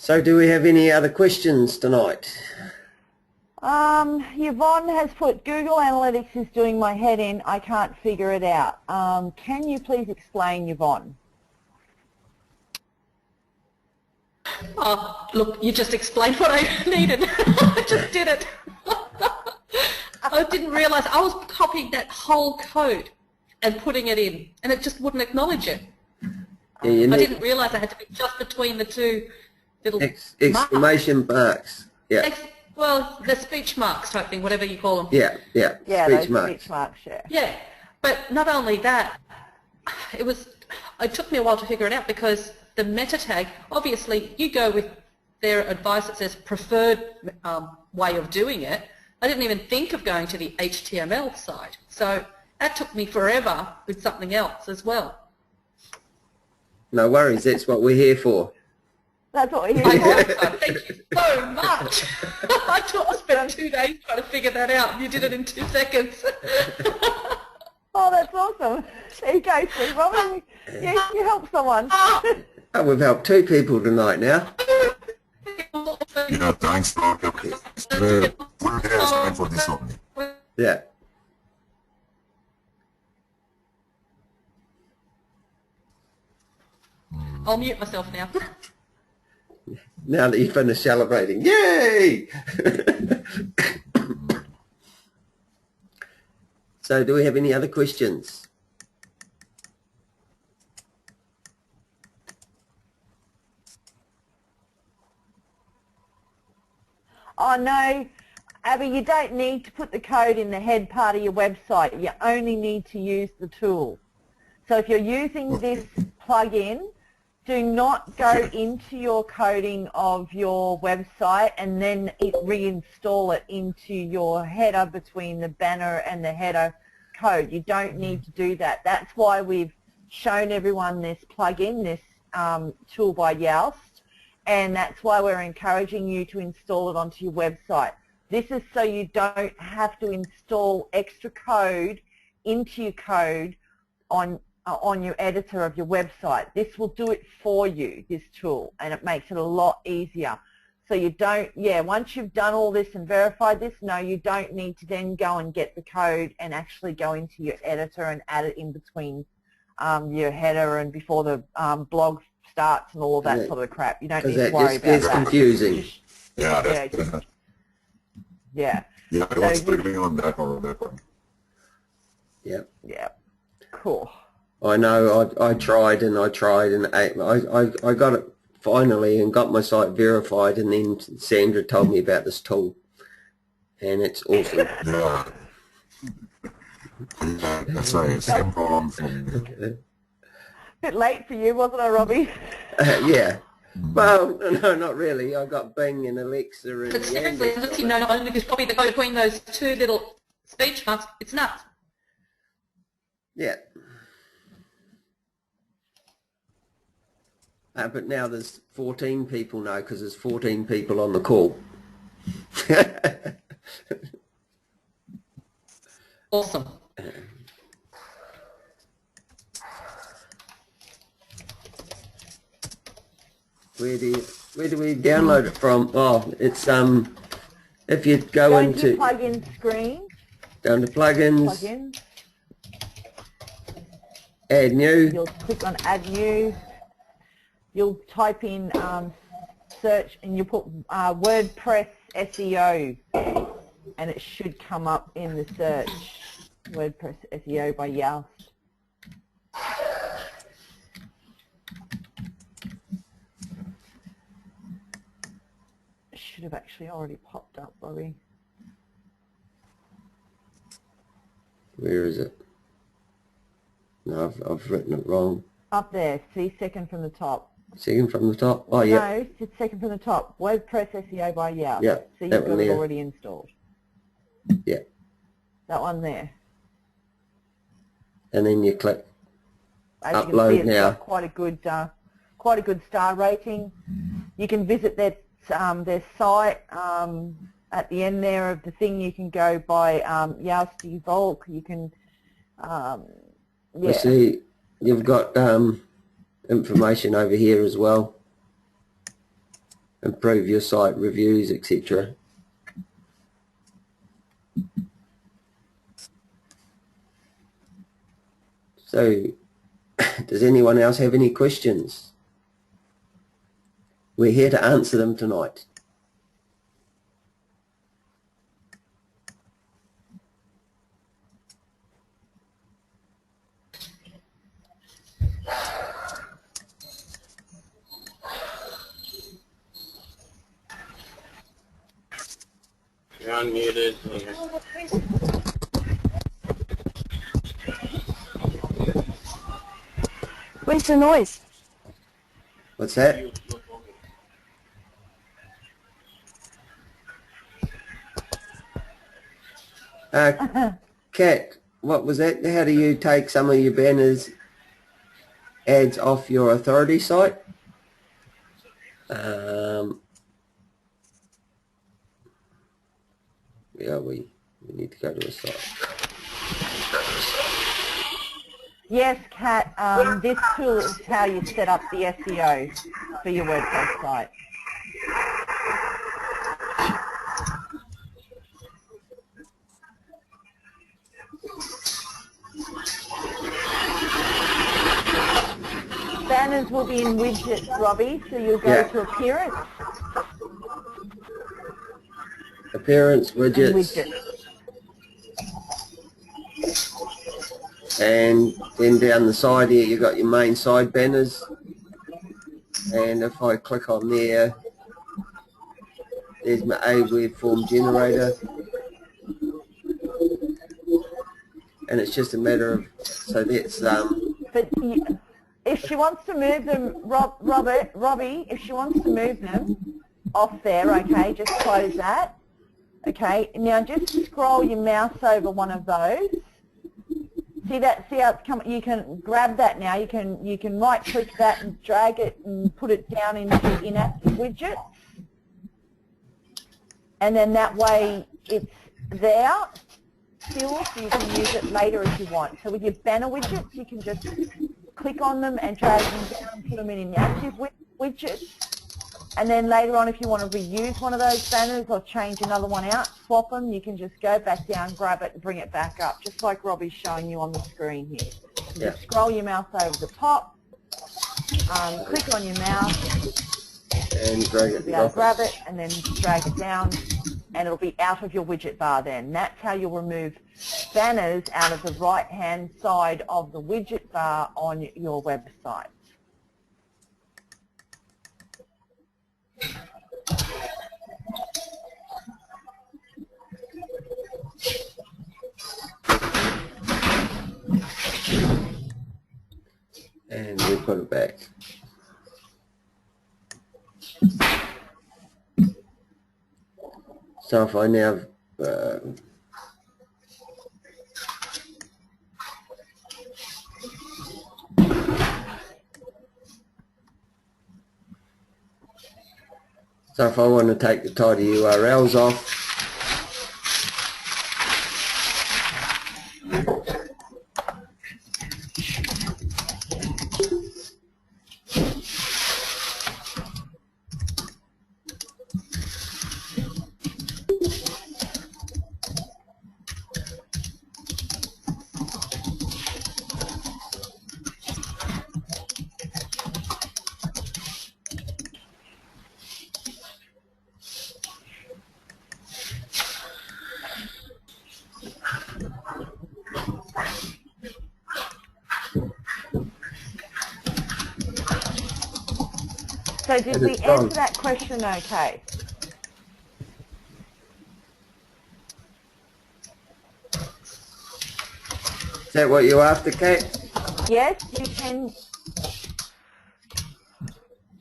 So do we have any other questions tonight? Yvonne has put, Google Analytics is doing my head in. I can't figure it out. Can you please explain, Yvonne? Oh, look, you just explained what I needed. I just did it. I didn't realise I was copying that whole code and putting it in, and it just wouldn't acknowledge it. Yeah, I didn't realise I had to be just between the two little exclamation marks. Yeah. Well, the speech marks type thing, whatever you call them. Yeah, Speech marks, yeah. Yeah, but not only that, it took me a while to figure it out because the meta tag, obviously you go with their advice that says preferred way of doing it. I didn't even think of going to the HTML side. So that took me forever with something else as well. No worries, that's what we're here for. That's what we're here for. Thank you so much. I spent 2 days trying to figure that out, and you did it in 2 seconds. Oh, that's awesome. There you go, Sue. Robin, you helped someone. Oh, we've helped 2 people tonight now. Yeah, thanks, Mark. We're time for this one. Yeah. I'll mute myself now. Now that you've finished celebrating. Yay! So do we have any other questions? Oh, no, Abby, you don't need to put the code in the head part of your website. You only need to use the tool. So if you're using this plugin, do not go into your coding of your website and then reinstall it into your header between the banner and the header code. You don't need to do that. That's why we've shown everyone this plugin, this tool by Yoast, and that's why we're encouraging you to install it onto your website. This is so you don't have to install extra code into your code on your editor of your website. This will do it for you, this tool, and it makes it a lot easier. So you don't, once you've done all this and verified this, no, you don't need to then go and get the code and actually go into your editor and add it in between your header and before the blog starts and all of that sort of crap. You don't need to worry about that. It's confusing. Yeah, I was struggling on that one. Yep. Yeah. Cool. I know. I tried and I got it finally and got my site verified, and then Sandra told me about this tool, and it's awesome. Yeah. That's right. Same problem for me. Bit late for you, wasn't it, Robbie? Yeah. Well, no, not really. I got Bing and Alexa and... But seriously, you know, not only because probably the code between those 2 little speech marks, it's nuts. Yeah. But now there's 14 people now because there's 14 people on the call. Awesome. Where do we download it from? Oh, it's if you go into plugin screen, down to plugins, add new. You'll click on add new. You'll type in search and you put WordPress SEO, and it should come up in the search. WordPress SEO by Yoast. Should have actually already popped up, Bobby. Where is it? No, I've written it wrong. Up there, see, second from the top. Second from the top? Oh, yeah. No, it's second from the top. WordPress SEO by Yoast. Yeah, so you've got it already installed. Yeah. That one there. And then you click As upload you can see, it's now. got quite a good star rating. You can visit their site. At the end there of the thing, you can go by Yoast Vault. You can, I see you've got information over here as well. improve your site reviews, etc. So, does anyone else have any questions? We're here to answer them tonight. You're unmuted. Where's the noise? What's that? Kat, what was that? How do you take some of your banners ads off your authority site? Yeah, we need to go to a site. Yes, Kat, this tool is how you set up the SEO for your WordPress site. Banners will be in widgets, Robbie, so you'll go to Appearance. Appearance, widgets. And then down the side here you've got your main side banners, and if I click on there, there's my AWeb form generator, and it's just a matter of, so that's But if she wants to move them, Robbie, if she wants to move them off there, okay, just close that. Okay, now just scroll your mouse over one of those. See that? See how it's come? You can grab that now. You can right click that and drag it and put it down into inactive widgets, and then that way it's there still, so you can use it later if you want. So with your banner widgets, you can just click on them and drag them down and put them in inactive widgets. And then later on, if you want to reuse one of those banners or change another one out, swap them, you can just go back down, grab it, and bring it back up, just like Robbie's showing you on the screen here. So just scroll your mouse over the top, click on your mouse, and drag it. Grab it, and then drag it down, and it'll be out of your widget bar then. That's how you'll remove banners out of the right-hand side of the widget bar on your website. And we put it back. So if I now so if I want to take the title URLs off, So did we answer that question okay? is that what you're after, Kate? Yes, you can.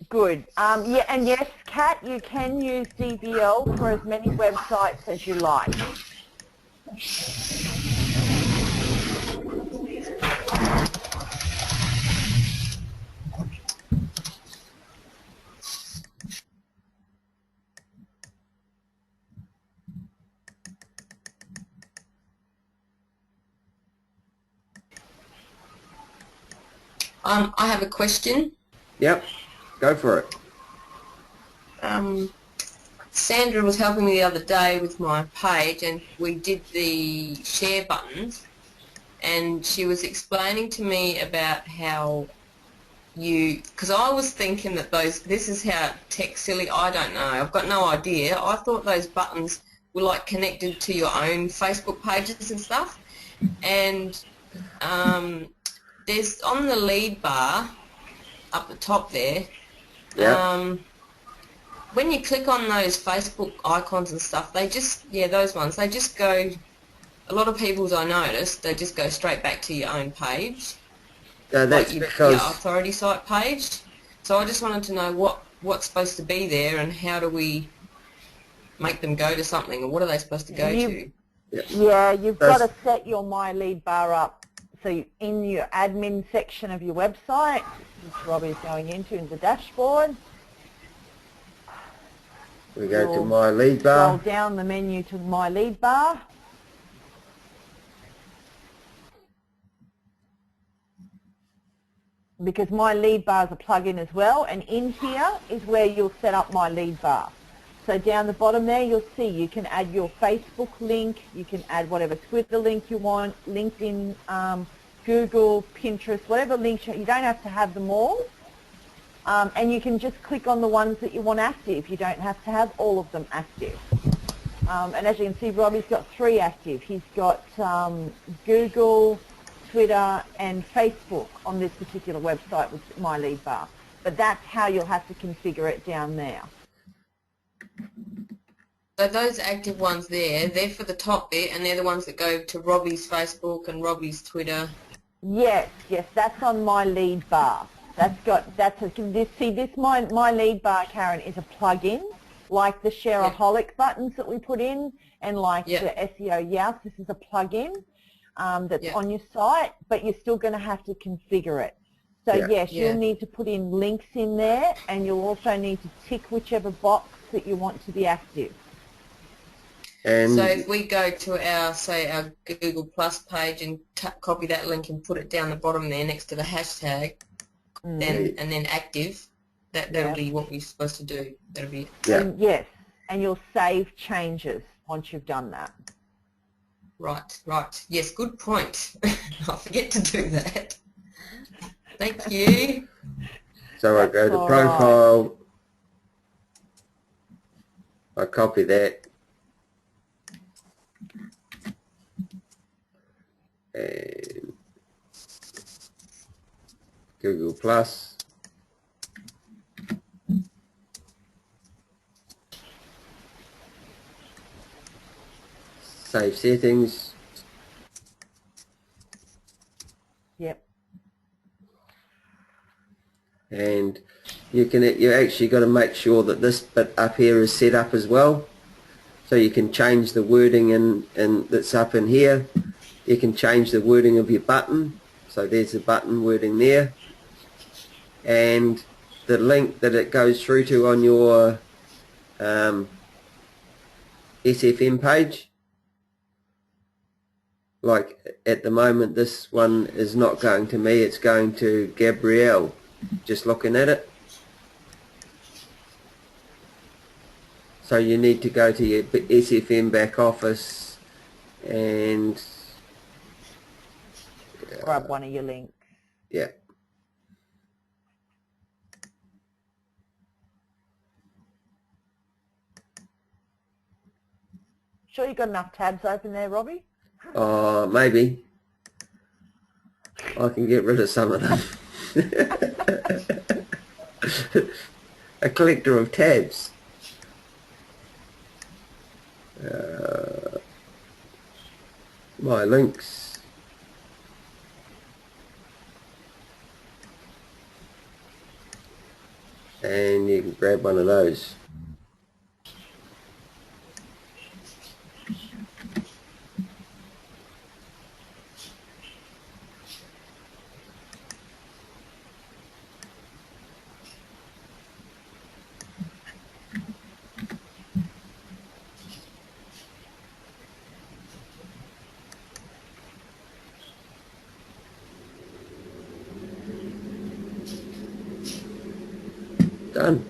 Good. Yeah, and yes, Kat, you can use DBL for as many websites as you like. I have a question. Yep, go for it. Sandra was helping me the other day with my page, and we did the share buttons, and she was explaining to me about how because I was thinking that this is how tech silly, I don't know, I've got no idea. I thought those buttons were like connected to your own Facebook pages and stuff, and there's on the lead bar up the top there, Yeah. when you click on those Facebook icons and stuff, they just, those ones, they just go, a lot of people's I noticed, they just go straight back to your own page, like That's your because authority site page. So I just wanted to know what's supposed to be there, and how do we make them go to something, or what are they supposed to go to? Yeah, you've got to set your My Lead Bar up. So in your admin section of your website, which Robbie's going into in the dashboard, we go to My Lead Bar. Scroll down the menu to My Lead Bar. Because My Lead Bar is a plugin as well, and in here is where you'll set up My Lead Bar. So down the bottom there you'll see you can add your Facebook link, you can add whatever Twitter link you want, LinkedIn, Google, Pinterest, whatever links. You don't have to have them all. And you can just click on the ones that you want active. You don't have to have all of them active. And as you can see, Robbie's got 3 active. He's got Google, Twitter and Facebook on this particular website with My Lead Bar. But that's how you'll have to configure it down there. So those active ones there, they're for the top bit, and they're the ones that go to Robbie's Facebook and Robbie's Twitter. Yes, that's on My Lead Bar. This My Lead Bar, Karen, is a plug-in, like the Shareaholic buttons that we put in, and like the SEO Youse. This is a plug-in that's on your site, but you're still going to have to configure it. So yes, you'll need to put in links in there, and you'll also need to tick whichever box that you want to be active. And so if we go to our Google Plus page and copy that link and put it down the bottom there next to the hashtag, and then active, that'll be what we're supposed to do. That'll be yes, and you'll save changes once you've done that. Right. Yes, good point. I forget to do that. Thank you. So I go to profile, I copy that, and Google Plus, save settings. Yep. And you actually got to make sure that this bit up here is set up as well. So you can change the wording and that's up in here. You can change the wording of your button. So there's the button wording there. And the link that it goes through to on your SFM page. Like at the moment this one is not going to me, it's going to Gabrielle. Just looking at it. So you need to go to your SFM back office and grab one of your links. Yeah. Sure you got enough tabs open there, Robbie? Maybe. I can get rid of some of them. A collector of tabs. My links. And you can grab one of those. Done.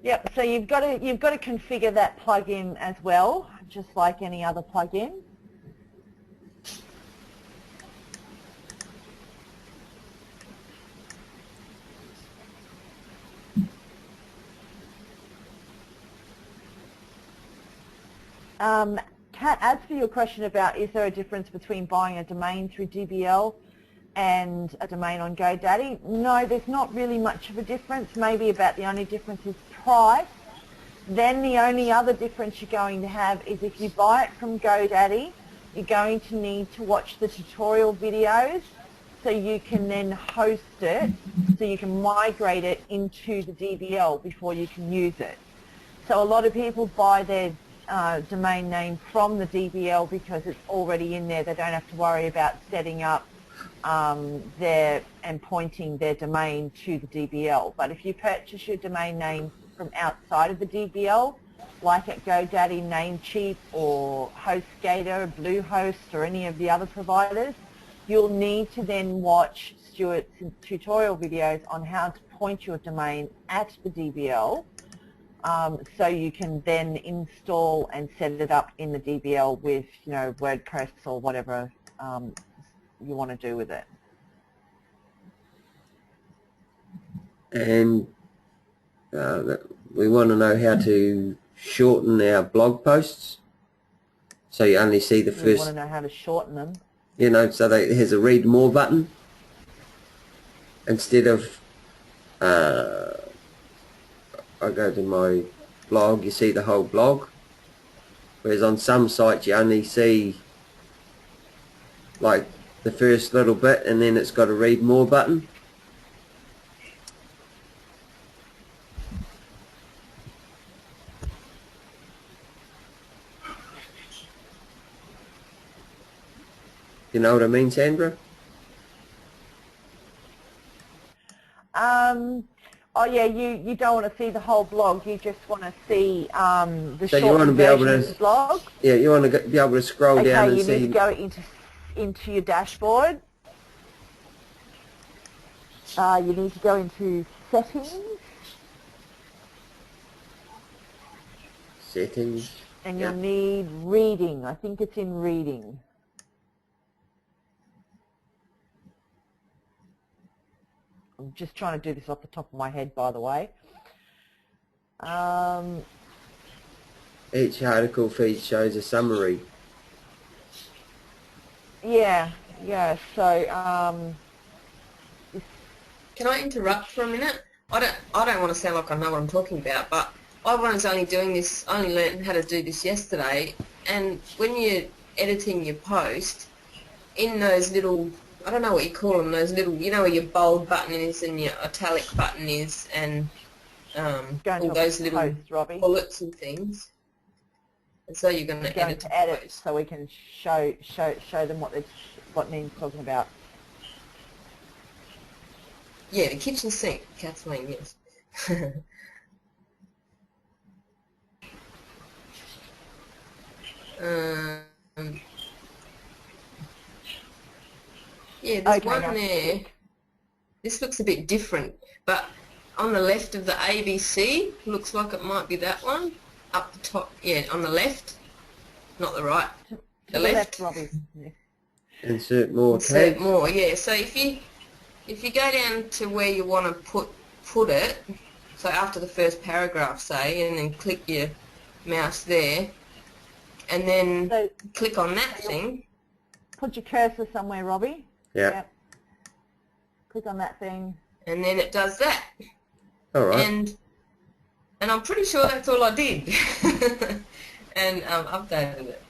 Yep. So you've got to configure that plugin as well, just like any other plugin. Kat, as for your question about is there a difference between buying a domain through DBL and a domain on GoDaddy, no, there's not really much of a difference. Maybe about the only difference is price. Then the only other difference you're going to have is if you buy it from GoDaddy, you're going to need to watch the tutorial videos so you can then host it, so you can migrate it into the DBL before you can use it. So a lot of people buy their domain name from the DBL because it's already in there. They don't have to worry about setting up and pointing their domain to the DBL. But if you purchase your domain name from outside of the DBL, like at GoDaddy, Namecheap, or HostGator, Bluehost, or any of the other providers, you'll need to then watch Stuart's tutorial videos on how to point your domain at the DBL. So you can then install and set it up in the DBL with, you know, WordPress or whatever you want to do with it. And we want to know how to shorten our blog posts, so you only see the We first. want to know how to shorten them. You know, so that it has a read more button instead of. I go to my blog, you see the whole blog, whereas on some sites you only see like the first little bit and then it's got a read more button. You know what I mean, Sandra? Oh yeah, you don't want to see the whole blog. You just want to see the So you want to shortened be able version of to the blog. Yeah, you want to be able to scroll down and Okay, you see. need to go into your dashboard. You need to go into settings, Settings. and Yeah. you'll need reading. I think it's in reading. I'm just trying to do this off the top of my head, by the way. Each article feed shows a summary. Yeah. So Can I interrupt for a minute? I don't want to sound like I know what I'm talking about, but I was only doing this, only learned how to do this yesterday, and when you're editing your post, in those little, I don't know what you call them, those little, you know where your bold button is and your italic button is, and all those little post, Robbie. bullets and things. And so you're going to edit the edit post. so we can show them what Nina's talking about. Yeah, the kitchen sink, Kathleen, yes. Yeah, there's one there. This looks a bit different, but on the left of the ABC, looks like it might be that one. Up the top, yeah, on the left, not the right. The left. Robbie. Yeah. Insert more Insert tags. more, yeah. So if you go down to where you want to put it, so after the first paragraph, say, and then click your mouse there, and then click on that thing. Put your cursor somewhere, Robbie. Yeah. Yep. Click on that thing. And then it does that. All right. And I'm pretty sure that's all I did. And updated it.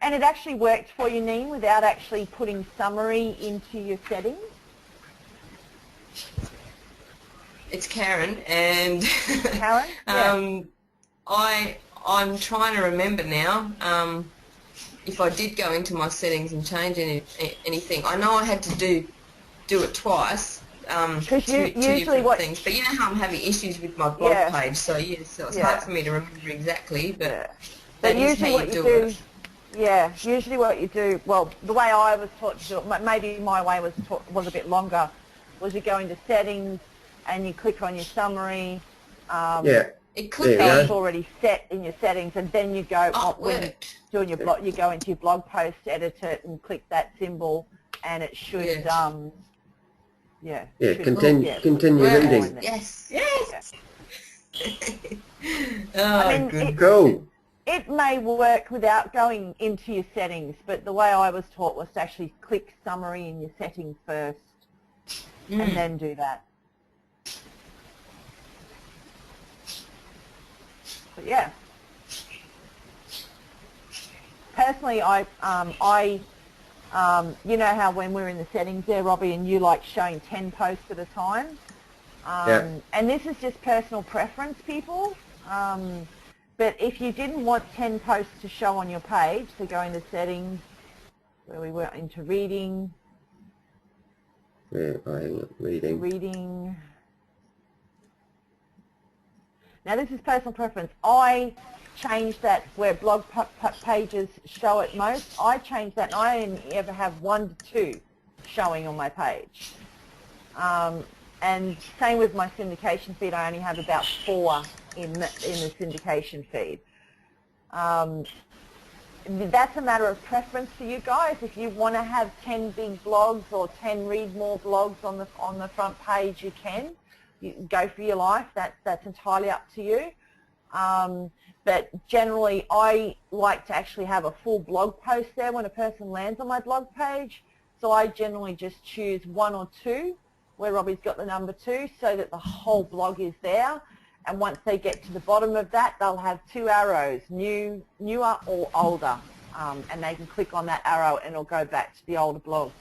And it actually worked for you, Neen, without actually putting summary into your settings? It's Karen, and Karen? Yeah. I'm trying to remember now if I did go into my settings and change anything. I know I had to do it twice. Two different things. But you know how I'm having issues with my blog page, so so it's hard for me to remember exactly, but that is how you do it. Yeah, usually what you do, well, the way I was taught to do it, maybe my way was a bit longer, was you go into settings and you click on your summary Yeah. It could There we be. go. It's already set in your settings, and then you go Oh, it when worked. doing your blog, you go into your blog post, edit it, and click that symbol, and it should Yeah. should- Continue Worked. reading. Yes. Yes. Oh, I mean, goodness. Cool. it may work without going into your settings, but the way I was taught was to actually click summary in your settings first, and then do that. But yeah, personally, you know how when we're in the settings there, Robbie, and you like showing 10 posts at a time. And this is just personal preference, people. But if you didn't want 10 posts to show on your page, so go into settings, where we went into reading. Yeah, hang on, reading. Now this is personal preference. I changed that where blog pages show it most. I changed that, and I only ever have 1 to 2 showing on my page. And same with my syndication feed. I only have about 4 in the syndication feed. That's a matter of preference for you guys. If you want to have 10 big blogs or 10 read more blogs on the front page, you can. You go for your life. That's entirely up to you. But generally, I like to actually have a full blog post there when a person lands on my blog page. So I generally just choose 1 or 2, where Robbie's got the number 2, so that the whole blog is there. And once they get to the bottom of that, they'll have 2 arrows, newer or older, and they can click on that arrow and it'll go back to the older blog,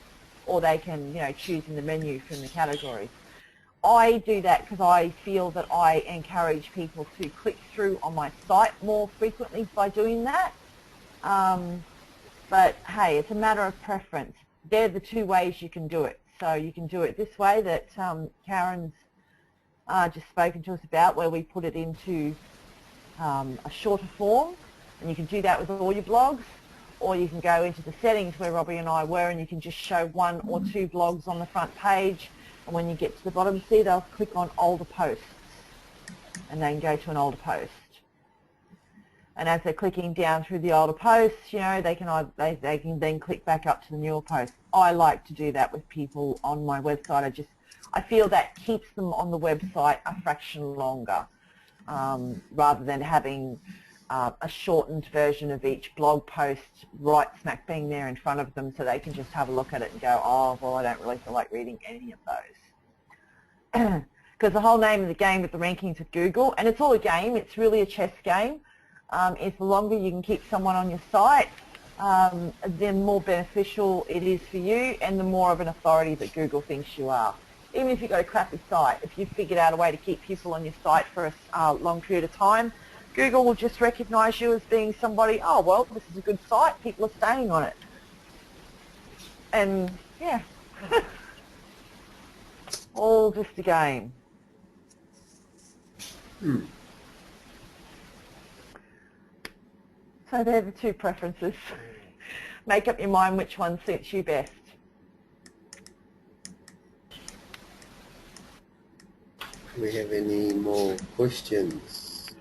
or they can, choose in the menu from the categories. I do that because I feel that I encourage people to click through on my site more frequently by doing that. But hey, it's a matter of preference. They're the 2 ways you can do it. So you can do it this way that Karen's just spoken to us about, where we put it into a shorter form, and you can do that with all your blogs, or you can go into the settings where Robbie and I were, and you can just show 1 or 2 blogs on the front page, and when you get to the bottom, see, they'll click on older posts, and they can go to an older post. And as they're clicking down through the older posts, they can then click back up to the newer posts. I like to do that with people on my website. I feel that keeps them on the website a fraction longer, rather than having a shortened version of each blog post right smack bang there in front of them, so they can just have a look at it and go, oh, well, I don't really feel like reading any of those. Because the whole name of the game with the rankings with Google, and it's all a game, it's really a chess game, is the longer you can keep someone on your site, the more beneficial it is for you, and the more of an authority that Google thinks you are. Even if you've got a crappy site, if you've figured out a way to keep people on your site for a long period of time, Google will just recognize you as being somebody, oh, well, this is a good site, people are staying on it. And, yeah, all just a game. So they're the 2 preferences. Make up your mind which one suits you best. Do we have any more questions?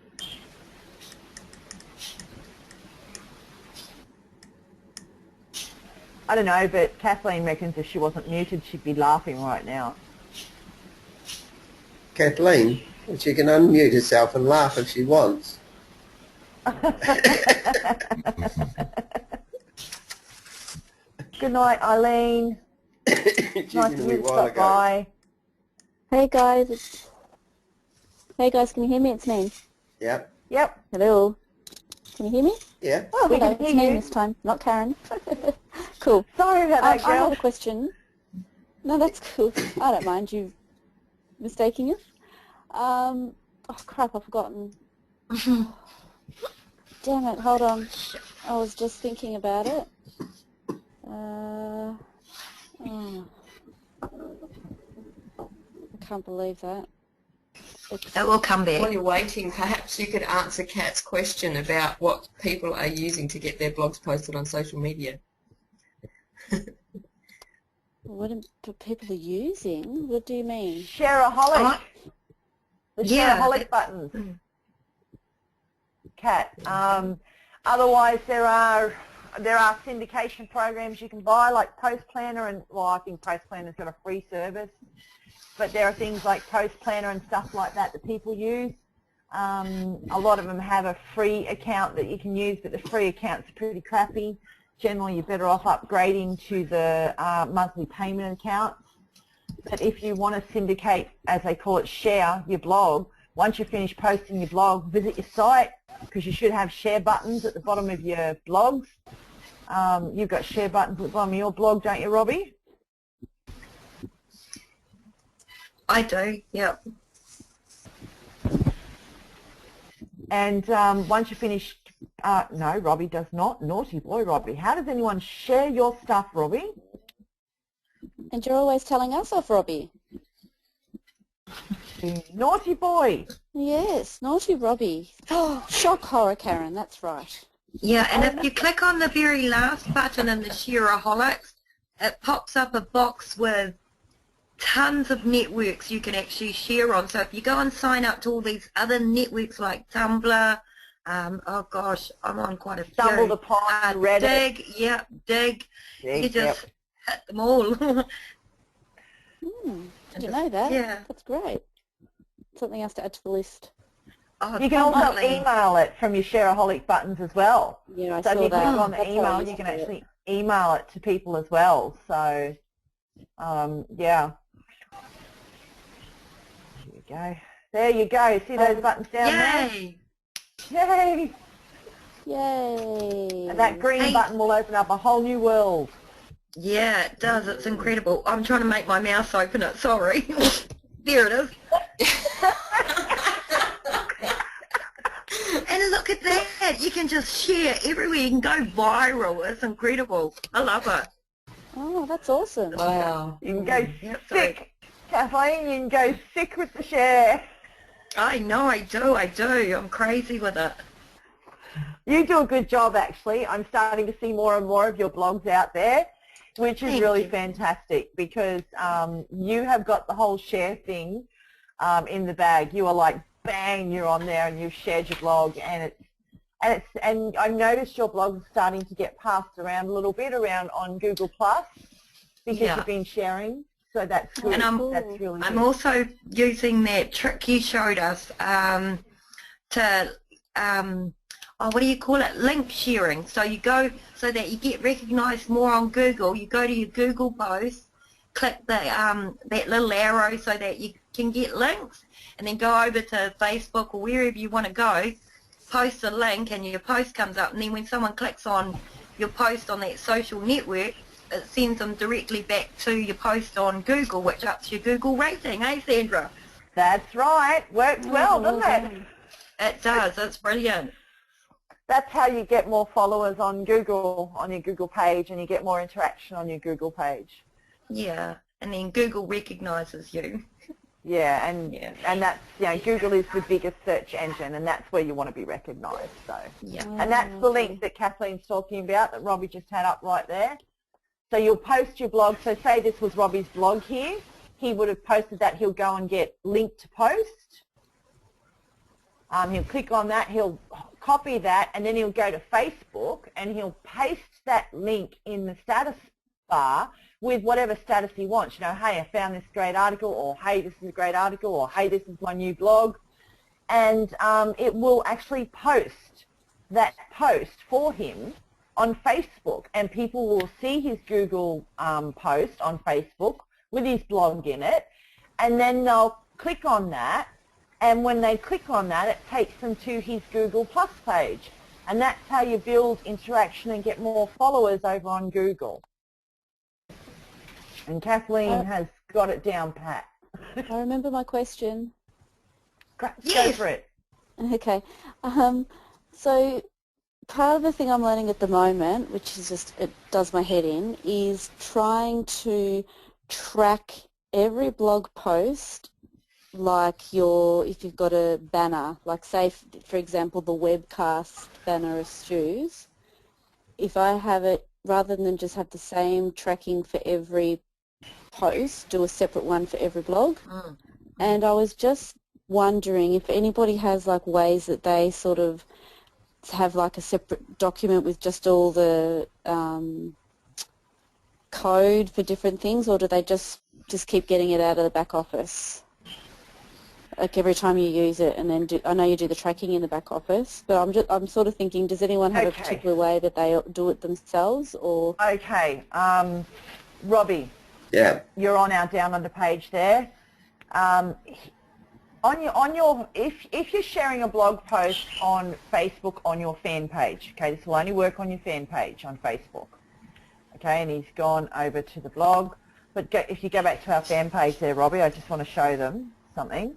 I don't know, but Kathleen reckons if she wasn't muted, she'd be laughing right now. Kathleen, she can unmute herself and laugh if she wants. Good night, Eileen. Nice of you to stop by. Hey guys. Hey guys, can you hear me? It's me. Yep. Yep. Hello. Can you hear me? Yeah. Oh, We hello. can It's hear me you. this time, not Karen. Cool. Sorry about that, I have girl. a question. No, that's cool. I don't mind you mistaking us. Oh crap, I've forgotten. Damn it, hold on. I was just thinking about it. Oh. I can't believe that. It will come back. While you're waiting, perhaps you could answer Kat's question about what people are using to get their blogs posted on social media. What people are using? What do you mean? Shareaholic. The Yeah, shareaholic buttons. Kat. Otherwise, there are syndication programs you can buy, like Post Planner, and well, I think Post Planner's got a free service, but there are things like Post Planner and stuff like that that people use. A lot of them have a free account that you can use, but the free accounts are pretty crappy. Generally, you're better off upgrading to the monthly payment accounts. But if you want to syndicate, as they call it, share your blog, once you finish posting your blog, visit your site, because you should have share buttons at the bottom of your blogs. You've got share buttons at the bottom of your blog, don't you, Robbie? I do, yeah. And once you finish, no, Robbie does not. Naughty boy, Robbie. How does anyone share your stuff, Robbie? And you're always telling us off, Robbie. Naughty boy. Yes, naughty Robbie. Oh, shock horror, Karen, that's right. Yeah, and if you click on the very last button in the Shareaholics, it pops up a box with tons of networks you can actually share on. So if you go and sign up to all these other networks like Tumblr, oh gosh, I'm on quite a few. Stumbled upon Reddit. Dig, yeah, Dig. You just hit them all. Didn't know that. Yeah. That's great. Something else to add to the list. Oh, You can also definitely. email it from your Shareaholic buttons as well. Yeah, I So if saw you that. click on the That's how I email, used you can to do it. actually email it to people as well. So, yeah. There you go. There you go. See those buttons down there? Yay! Yay! Yay. And that green button will open up a whole new world. Yeah, it does. It's incredible. I'm trying to make my mouse open it. Sorry. There it is. And look at that. You can just share everywhere. You can go viral. It's incredible. I love it. Oh, that's awesome. Wow. You can go Yep, sick. Kathleen, you can go sick with the share. I know, I do. I'm crazy with it. You do a good job, actually. I'm starting to see more and more of your blogs out there, which is Thank really you. fantastic, because you have got the whole share thing in the bag. You are like, bang, you're on there and you've shared your blog, and I've noticed your blog is starting to get passed around a little bit around on Google Plus, because Yeah. you've been sharing. So that's good. And That's really good. I'm also using that trick you showed us to, what do you call it, link sharing. So you go, so that you get recognised more on Google, you go to your Google post, click the, that little arrow so that you can get links, and then go over to Facebook or wherever you want to go, post a link, and your post comes up, and then when someone clicks on your post on that social network, it sends them directly back to your post on Google, which ups your Google rating, eh, Sandra? That's right. Works well, doesn't it? It does. It's brilliant. That's how you get more followers on Google, on your Google page, and you get more interaction on your Google page. Yeah, and then Google recognises you. Yeah, and that's, you know, Google is the biggest search engine, and that's where you want to be recognised. So, Yeah. and that's the link that Kathleen's talking about that Robbie just had up right there. So you'll post your blog. So say this was Robbie's blog here. He would have posted that. He'll go and get link to post. He'll click on that. He'll copy that, and then he'll go to Facebook, and he'll paste that link in the status bar with whatever status he wants. You know, hey, I found this great article, or hey, this is a great article, or hey, this is my new blog. And it will actually post that post for him on Facebook, and people will see his Google post on Facebook with his blog in it, and then they'll click on that, and when they click on that, it takes them to his Google Plus page, and that's how you build interaction and get more followers over on Google. And Kathleen has got it down pat. I remember my question. Go Yes. for it. Okay. So part of the thing I'm learning at the moment, which is just, it does my head in, is trying to track every blog post, like if you've got a banner, like say, for example, the webcast banner of Stu's, if I have it, rather than just have the same tracking for every post, do a separate one for every blog. And I was just wondering if anybody has like ways that they sort of have like a separate document with just all the code for different things, or do they just keep getting it out of the back office? Like every time you use it, and then I know you do the tracking in the back office, but I'm sort of thinking, does anyone have a particular way that they do it themselves, or? Okay, Robbie. Yeah. You're on our Downunder page there. If you're sharing a blog post on Facebook on your fan page, okay, this will only work on your fan page on Facebook. Okay, and he's gone over to the blog. But if you go back to our fan page there, Robbie, I just want to show them something.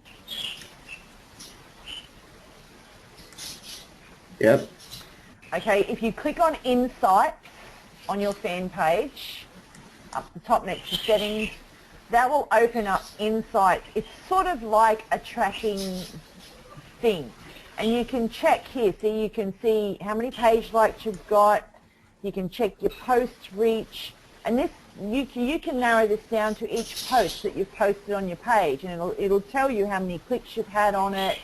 Yep. Okay, if you click on Insights on your fan page, up the top next to Settings, that will open up Insights. It's sort of like a tracking thing. And you can check here, so you can see how many page likes you've got. You can check your post reach. And this, you can narrow this down to each post that you've posted on your page, and it'll tell you how many clicks you've had on it,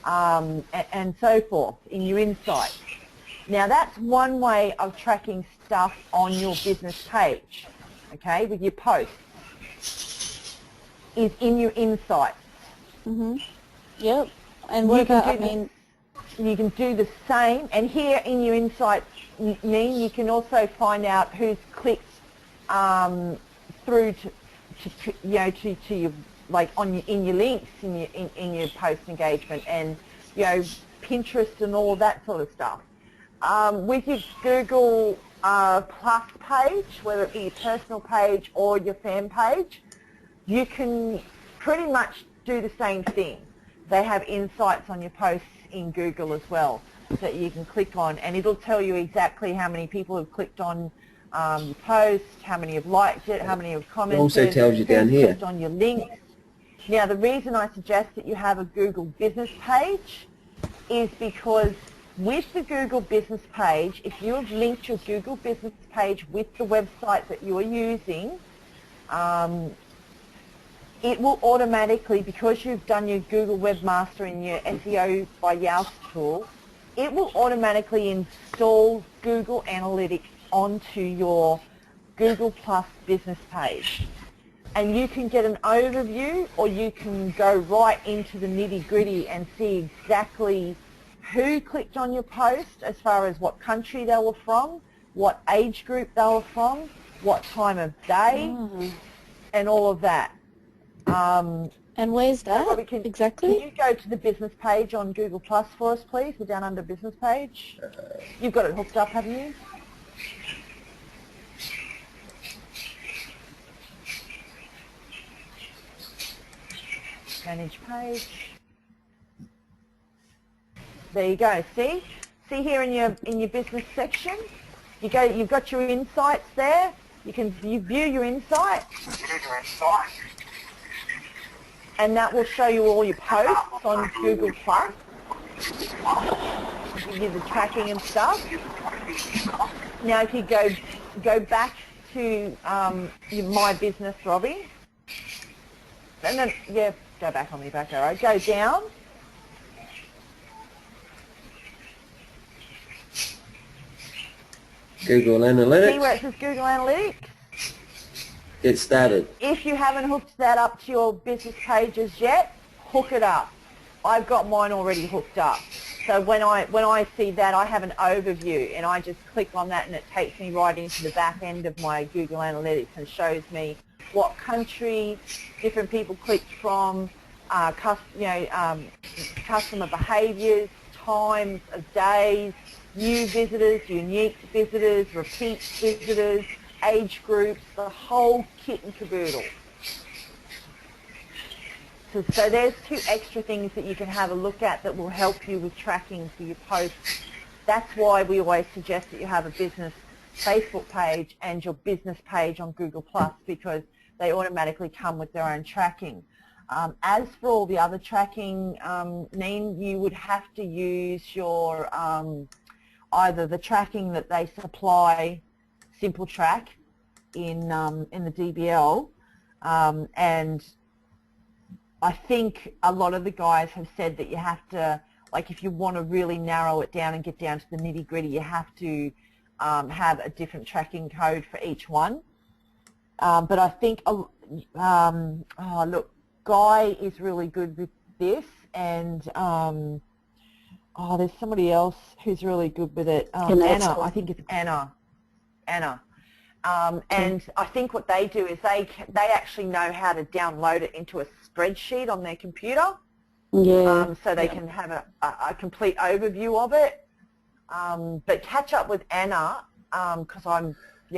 and so forth in your Insights. Now that's one way of tracking stuff on your business page, okay, with your posts, is in your Insights. Mm-hmm. Yep. And what about, you can do the same, and here in your Insights, you can also find out who's clicked through to your, like in your links in your post engagement, and Pinterest and all that sort of stuff. With your Google Plus page, whether it be your personal page or your fan page, you can pretty much do the same thing. They have Insights on your posts in Google as well that you can click on, and it'll tell you exactly how many people have clicked on your post, how many have liked it, how many have commented. It also tells you down here. Clicked on your links. Now the reason I suggest that you have a Google business page is because with the Google business page, if you have linked your Google business page with the website that you are using, it will automatically, because you've done your Google Webmaster and your SEO by Yoast tool, it will automatically install Google Analytics onto your Google Plus business page. And you can get an overview, or you can go right into the nitty-gritty and see exactly who clicked on your post as far as what country they were from, what age group they were from, what time of day, and all of that. And where's that exactly? Can you go to the business page on Google Plus for us, please, the Downunder business page? You've got it hooked up, haven't you? Manage page. There you go. See here in your business section, you've got your Insights there. You view your Insights, and that will show you all your posts on Google Plus. Give you the tracking and stuff. Now, if you go back to your My Business, Robbie, and then go back on the back arrow. Go down. Google Analytics. See where it says Google Analytics? Get started. If you haven't hooked that up to your business pages yet, hook it up. I've got mine already hooked up. So when I see that, I have an overview, and I just click on that, and it takes me right into the back end of my Google Analytics and shows me what country different people clicked from, customer behaviours, times of days, new visitors, unique visitors, repeat visitors, age groups, the whole kit and caboodle. So there's two extra things that you can have a look at that will help you with tracking for your posts. That's why we always suggest that you have a business Facebook page and your business page on Google Plus, because they automatically come with their own tracking. As for all the other tracking, Neen, you would have to use your either the tracking that they supply, Simple Track, in the DBL, and I think a lot of the guys have said that you have to, like if you want to really narrow it down and get down to the nitty-gritty, you have to have a different tracking code for each one. But I think, oh look, Guy is really good with this, and there's somebody else who's really good with it. Anna, I think it's Anna. And I think what they do is they actually know how to download it into a spreadsheet on their computer. Yeah. So they can have a complete overview of it. But catch up with Anna, because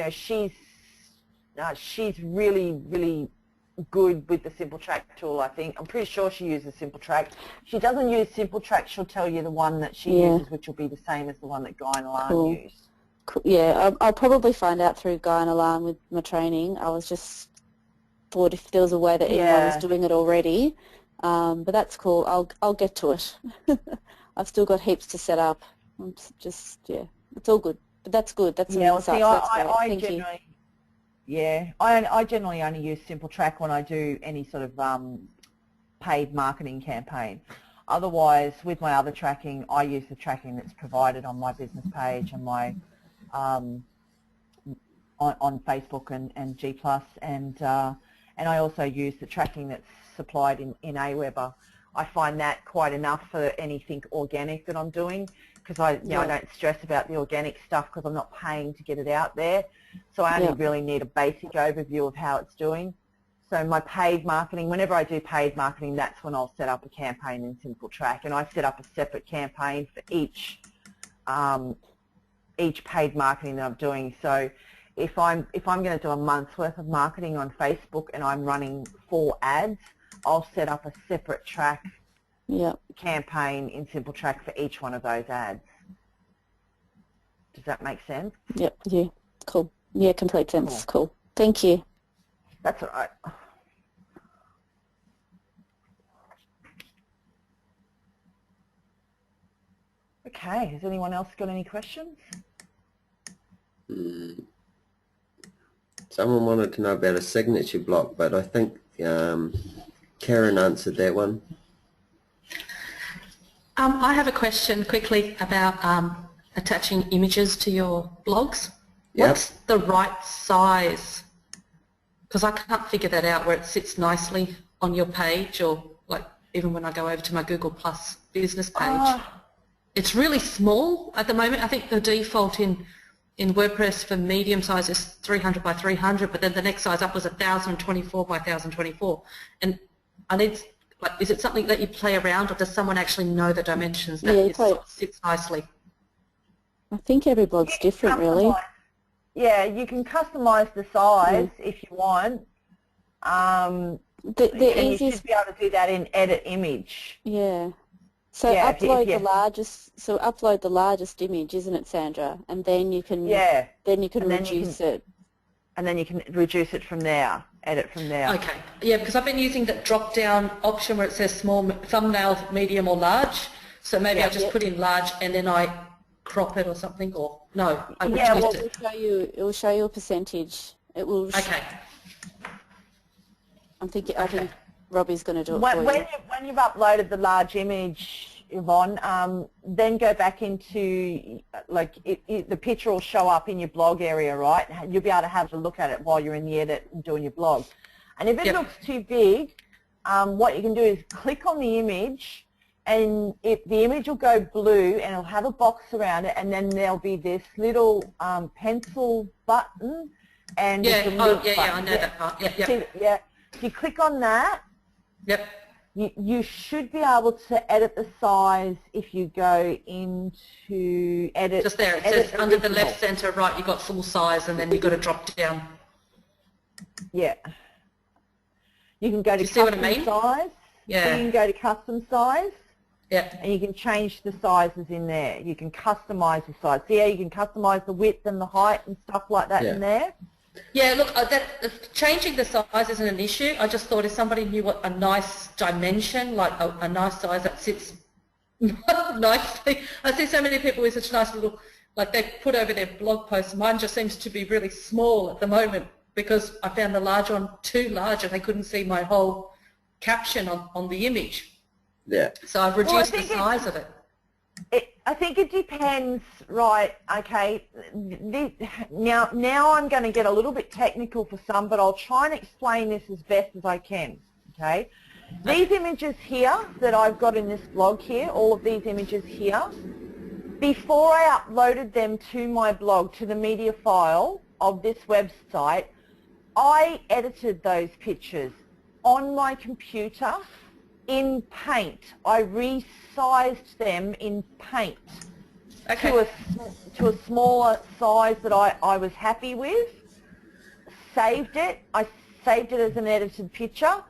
she's really, really good with the Simple Track tool, I think. I'm pretty sure she uses Simple Track. If she doesn't use Simple Track, she'll tell you the one that she uses, which will be the same as the one that Guy and Alan use. Cool. Yeah, I'll probably find out through Guy and Alan with my training. I was just thought if there was a way that anyone was doing it already. But that's cool. I'll get to it. I've still got heaps to set up. I'm just, it's all good. But that's good. That's an insight. I generally only use Simple Track when I do any sort of paid marketing campaign. Otherwise, with my other tracking, I use the tracking that's provided on my business page and my on Facebook and G+, and I also use the tracking that's supplied in Aweber. I find that quite enough for anything organic that I'm doing, because I don't stress about the organic stuff because I'm not paying to get it out there. So I only really need a basic overview of how it's doing. So my paid marketing, whenever I do paid marketing, that's when I'll set up a campaign in Simple Track, and I set up a separate campaign for each paid marketing that I'm doing. So if I'm going to do a month's worth of marketing on Facebook and I'm running 4 ads, I'll set up a separate track campaign in Simple Track for each one of those ads. Does that make sense? Yep. Yeah. Cool. Yeah, complete sense. Cool. Thank you. That's all right. Okay, has anyone else got any questions? Someone wanted to know about a signature block, but I think Karen answered that one. I have a question quickly about attaching images to your blogs. Yep. What's the right size? Because I can't figure that out where it sits nicely on your page, or like even when I go over to my Google Plus business page. It's really small at the moment. I think the default in WordPress for medium size is 300 by 300, but then the next size up was 1024 by 1024. And I need, like, is it something that you play around, or does someone actually know the dimensions that it sits nicely? I think every blog's different, really. Yeah, you can customize the size if you want. The easiest, you should be able to do that in Edit Image. Yeah. So upload the largest. So upload the largest image, isn't it, Sandra? And then you can. Then you can reduce it. And then you can reduce it from there. Edit from there. Okay. Yeah, because I've been using that drop-down option where it says small, thumbnail, medium, or large. So maybe I just put in large and then I crop it or something, or no, I reduced it. It will show you a percentage. It will. Okay. I think Robbie's going to do it when for you. When you've uploaded the large image, Yvonne, then go back into, like, the picture will show up in your blog area, right? You'll be able to have a look at it while you're in the edit and doing your blog. And if it looks too big, what you can do is click on the image, and the image will go blue and it'll have a box around it, and then there'll be this little pencil button and delete button. I know that part. If you click on that, you should be able to edit the size if you go into edit. Just there, it says under the left center right, you've got full size, and then you've got to drop down. Yeah. You can go to custom size. Yeah. So you can go to custom size. Yeah. And you can change the sizes in there. You can customize the size. So you can customize the width and the height and stuff like that in there. Yeah, look, changing the size isn't an issue. I just thought if somebody knew what a nice dimension, like a nice size that sits nicely. I see so many people with such nice little, like they put over their blog posts. Mine just seems to be really small at the moment because I found the large one too large and they couldn't see my whole caption on the image. Yeah. So I've reduced the size of it. I think it depends, right, okay, now I'm going to get a little bit technical for some, but I'll try and explain this as best as I can, okay? These images here that I've got in this blog here, all of these images here, before I uploaded them to my blog, to the media file of this website, I edited those pictures on my computer in Paint. I resized them in Paint to a smaller size that I was happy with. Saved it. I saved it as an edited picture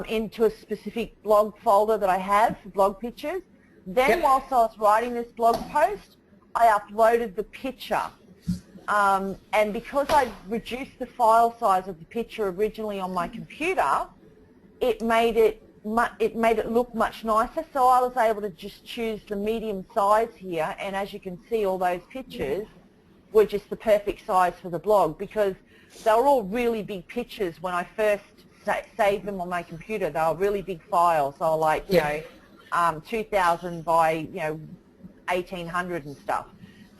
into a specific blog folder that I have for blog pictures. Then whilst I was writing this blog post, I uploaded the picture. And because I reduced the file size of the picture originally on my computer, it made it look much nicer, so I was able to just choose the medium size here, and as you can see, all those pictures were just the perfect size for the blog, because they were all really big pictures when I first saved them on my computer. They were really big files. They were like, you know, 2,000 by, 1,800 and stuff.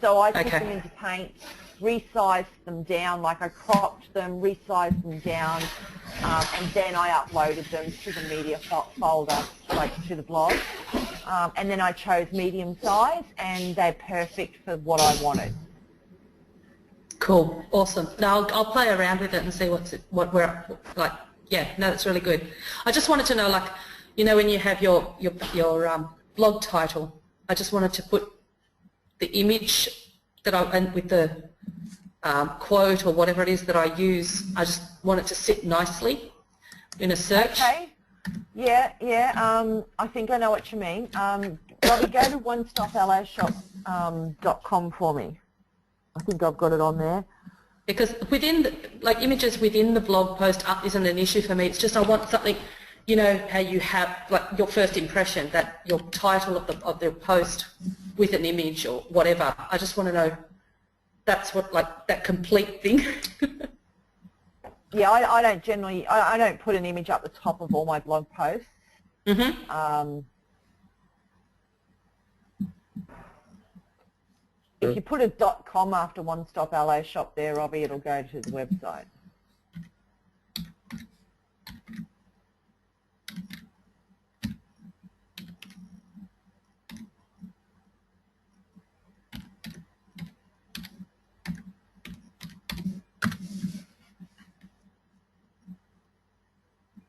So I put them into Paint, resized them down, like I cropped them, resized them down, and then I uploaded them to the media folder, like to the blog. And then I chose medium size, and they're perfect for what I wanted. Cool, awesome. Now I'll play around with it and see what we're like. Yeah, no, that's really good. I just wanted to know, like, when you have your blog title, I just wanted to put the image that and with the quote or whatever it is that I use. I just want it to sit nicely in a search. Okay. Yeah. I think I know what you mean. Robbie, go to onestopalloshop.com for me. I think I've got it on there. Because images within the blog post isn't an issue for me. It's just I want something, how you have like your first impression, that your title of the post with an image or whatever. I just want to know that's what, like, that complete thing. Yeah, I don't generally, I don't put an image up the top of all my blog posts. Mm-hmm. If you put a .com after One Stop LA Shop there, Robbie, it'll go to the website.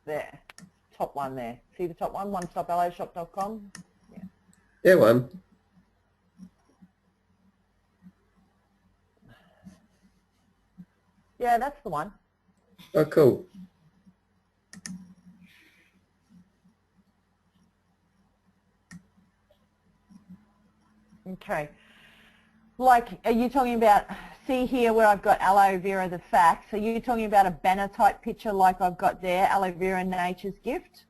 There, top one there. See the top one, onestopalloshop.com? Yeah. Yeah, one. Yeah, that's the one. Oh, cool. Okay. Like, are you talking about, see here where I've got aloe vera the facts, are you talking about a banner type picture like I've got there, aloe vera nature's gift?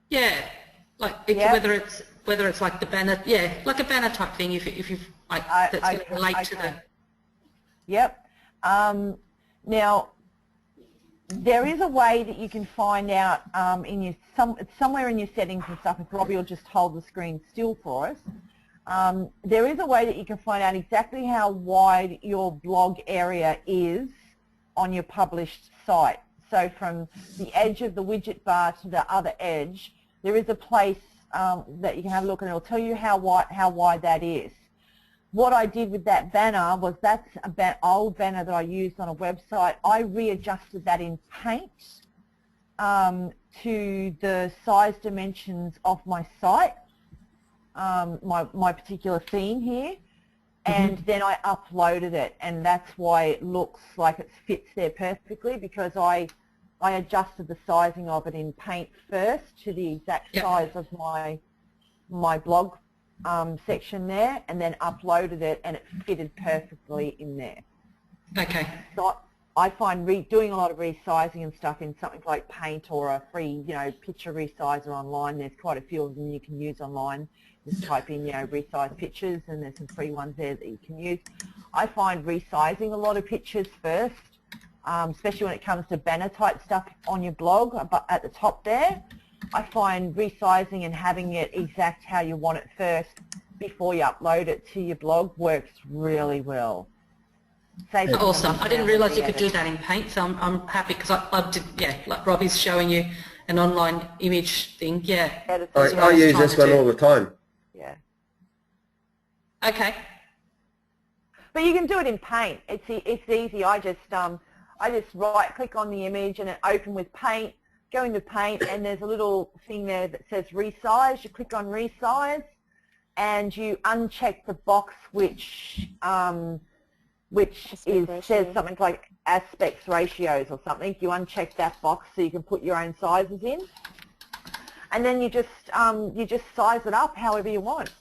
Yeah, like whether it's like the banner, like a banner type thing. If you've like that's going to relate to the. Yep. Now, there is a way that you can find out somewhere in your settings and stuff. If Robbie will just hold the screen still for us. There is a way that you can find out exactly how wide your blog area is on your published site. So from the edge of the widget bar to the other edge, there is a place that you can have a look, and it'll tell you how wide that is. What I did with that banner was, that's an old banner that I used on a website. I readjusted that in Paint to the size dimensions of my site. My particular theme here, and then I uploaded it, and that's why it looks like it fits there perfectly, because I adjusted the sizing of it in Paint first to the exact size of my blog section there, and then uploaded it, and it fitted perfectly in there. Okay. So I find doing a lot of resizing and stuff in something like Paint or a free, picture resizer online. There's quite a few of them you can use online. Just type in, resize pictures, and there's some free ones there that you can use. I find resizing a lot of pictures first, especially when it comes to banner type stuff on your blog, but at the top there. I find resizing and having it exact how you want it first before you upload it to your blog works really well. Saves Awesome. I didn't realise you could do edit. that in Paint, so I'm happy because I did, yeah, like Robbie's showing you an online image thing, yeah. Edit I, it. I use this one all the time. Yeah. Okay. But you can do it in Paint. It's easy. I just right click on the image and it open with Paint. Go into Paint and there's a little thing there that says resize. You click on resize and you uncheck the box which says something like aspects ratios or something. You uncheck that box so you can put your own sizes in, and then you just size it up however you want.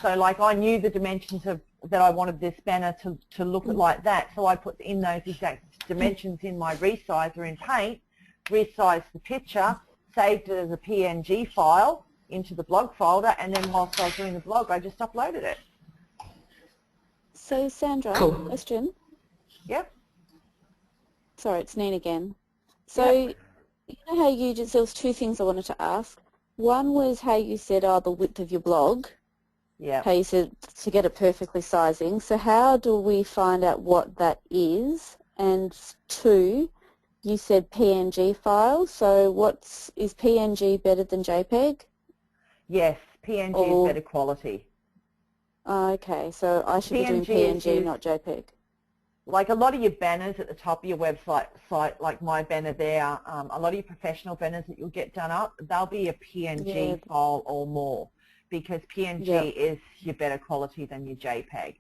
So like I knew the dimensions that I wanted this banner to look like that, so I put in those exact dimensions in my resizer in Paint, resized the picture, saved it as a PNG file into the blog folder, and then whilst I was doing the blog I just uploaded it. So Sandra, Cool. question. Yep. Sorry, it's Nina again. So you know how you just, there was two things I wanted to ask. One was how you said, the width of your blog. Yeah. How you said to get it perfectly sizing. So how do we find out what that is? And two, you said PNG file. So is PNG better than JPEG? Yes, PNG is better quality. Okay, so I should be doing PNG, not JPEG. Like a lot of your banners at the top of your website, like my banner there, a lot of your professional banners that you'll get done up, they'll be a PNG file or more, because PNG is your better quality than your JPEG.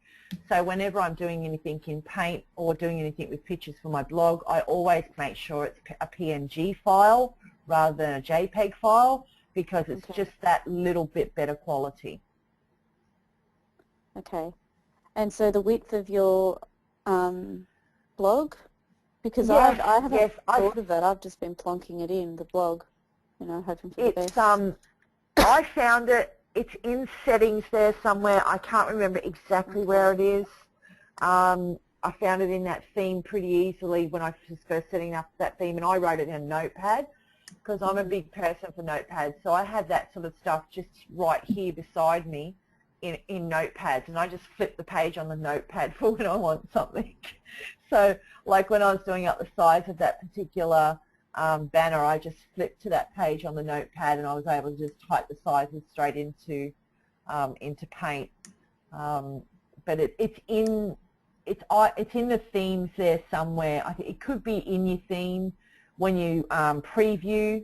So whenever I'm doing anything in Paint or doing anything with pictures for my blog, I always make sure it's a PNG file rather than a JPEG file, because it's just that little bit better quality. Okay. And so the width of your blog? Because I haven't thought of that. I've just been plonking it in, the blog, hoping for the best. I found it. It's in settings there somewhere. I can't remember exactly where it is. I found it in that theme pretty easily when I was first setting up that theme, and I wrote it in a notepad because I'm a big person for notepads. So I had that sort of stuff just right here beside me in notepads, and I just flip the page on the notepad for when I want something. So like when I was doing up the size of that particular banner, I just flipped to that page on the notepad and I was able to just type the sizes straight into Paint. But it's in the themes there somewhere. I think it could be in your theme when you preview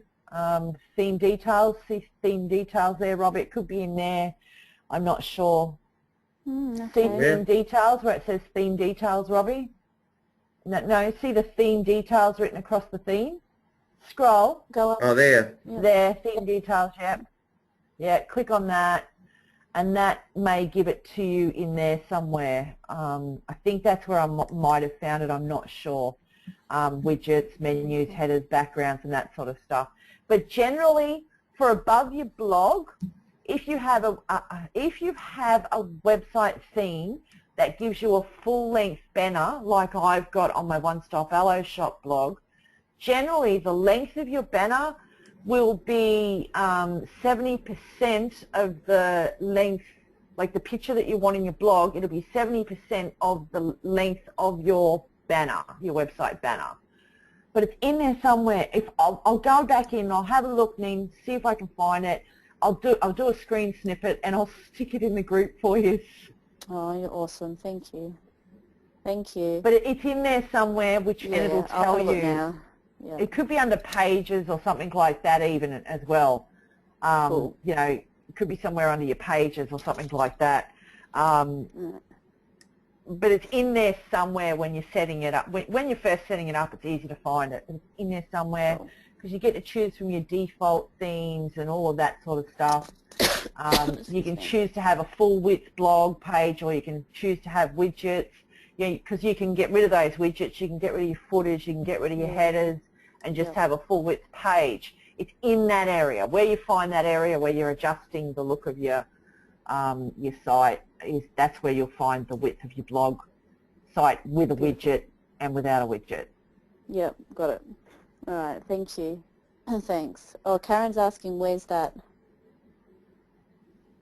theme details. See theme details there, Robert? It could be in there. I'm not sure. Okay. See theme details where it says theme details, Robbie? No, see the theme details written across the theme? Scroll. Go up. Oh, there. There, theme details, yep. Yeah, click on that, and that may give it to you in there somewhere. I think that's where I might have found it, I'm not sure. Widgets, menus, headers, backgrounds, and that sort of stuff. But generally, for above your blog, if you have a website theme that gives you a full-length banner, like I've got on my One Stop Aloe Shop blog, generally the length of your banner will be 70% of the length, like the picture that you want in your blog, it'll be 70% of the length of your banner, your website banner. But it's in there somewhere. If I'll go back in, I'll have a look, Nin, see if I can find it. I'll do a screen snippet and I'll stick it in the group for you. Oh, you're awesome. Thank you. Thank you. But it's in there somewhere, and it'll tell you. Now. Yeah. It could be under pages or something like that even as well. Cool. It could be somewhere under your pages or something like that. But it's in there somewhere when you're setting it up. When you're first setting it up, it's easy to find it. It's in there somewhere. Cool. Because you get to choose from your default themes and all of that sort of stuff. You can choose to have a full width blog page, or you can choose to have widgets. Because you can get rid of those widgets, you can get rid of your footage, you can get rid of your headers, and just have a full width page. It's in that area. Where you find that area where you're adjusting the look of your site, that's where you'll find the width of your blog site with a widget and without a widget. Yep, got it. All right, thank you. Thanks. Oh, Karen's asking, where's that?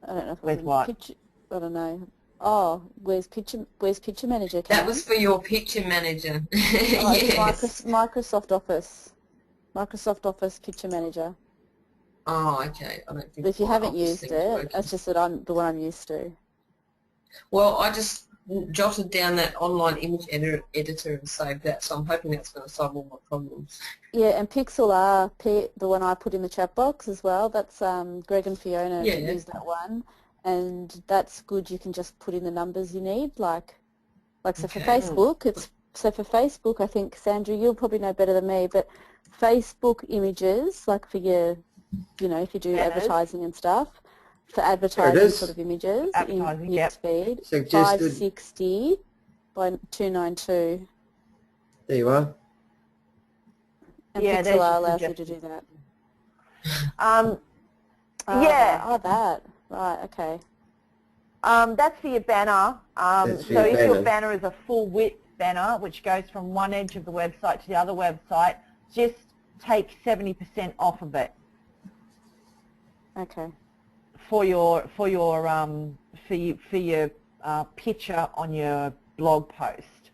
I don't know if Where's it's in what? picture. I don't know. Oh, where's Picture Manager, Karen? That was for your picture manager. Oh, it's Yes. Microsoft Office. Microsoft Office Picture Manager. Oh, okay. I don't think If you my haven't office used thing's it, working. that's just that I'm the one I'm used to. Well, I just jotted down that online image editor and saved that, so I'm hoping that's going to solve all my problems. Yeah, and Pixel the one I put in the chat box as well, that's Greg and Fiona Yeah. use that one, and that's good. You can just put in the numbers you need, like so for Okay. Facebook, for Facebook, I think, Sandra, you'll probably know better than me, but Facebook images, like for your, if you do Banners. advertising and stuff, for advertising is. sort of images in Advertising, yep. newsfeed, Suggested. 560 by 292. There you are. And Yeah, there's Pixel your allows you to suggestions. do that. Yeah. Oh, that. Right, okay. That's for your banner. That's for So your if your banner. banner is a full width banner, which goes from one edge of the website to the other website, just take 70% off of it Okay. for your picture on your blog post.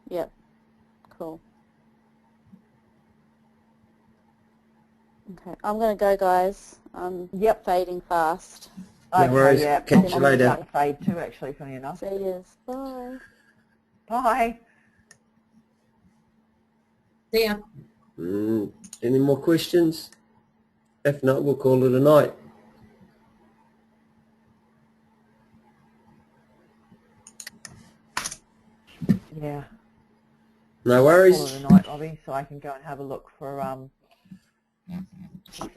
Yep. Cool. Okay. I'm going to go, guys. I'm fading fast. No worries. Yeah. Catch you I'm later. starting to fade too, actually, funny enough. See you. Bye. Bye. See ya. Any more questions? If not, we'll call it a night. Yeah. No Call worries. it a night, Robbie, so I can go and have a look for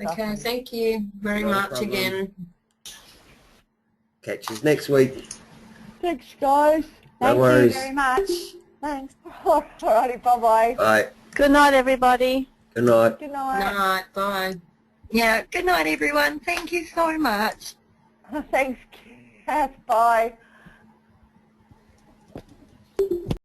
Okay, thank you very Not a much problem. again. Catch us next week. Thanks, guys. No Thank worries. you very much. Thanks. Alrighty, bye-bye. Bye. Good night, everybody. Good night. Good night. Night, bye. Yeah, good night everyone. Thank you so much. Thanks, Kath. Bye.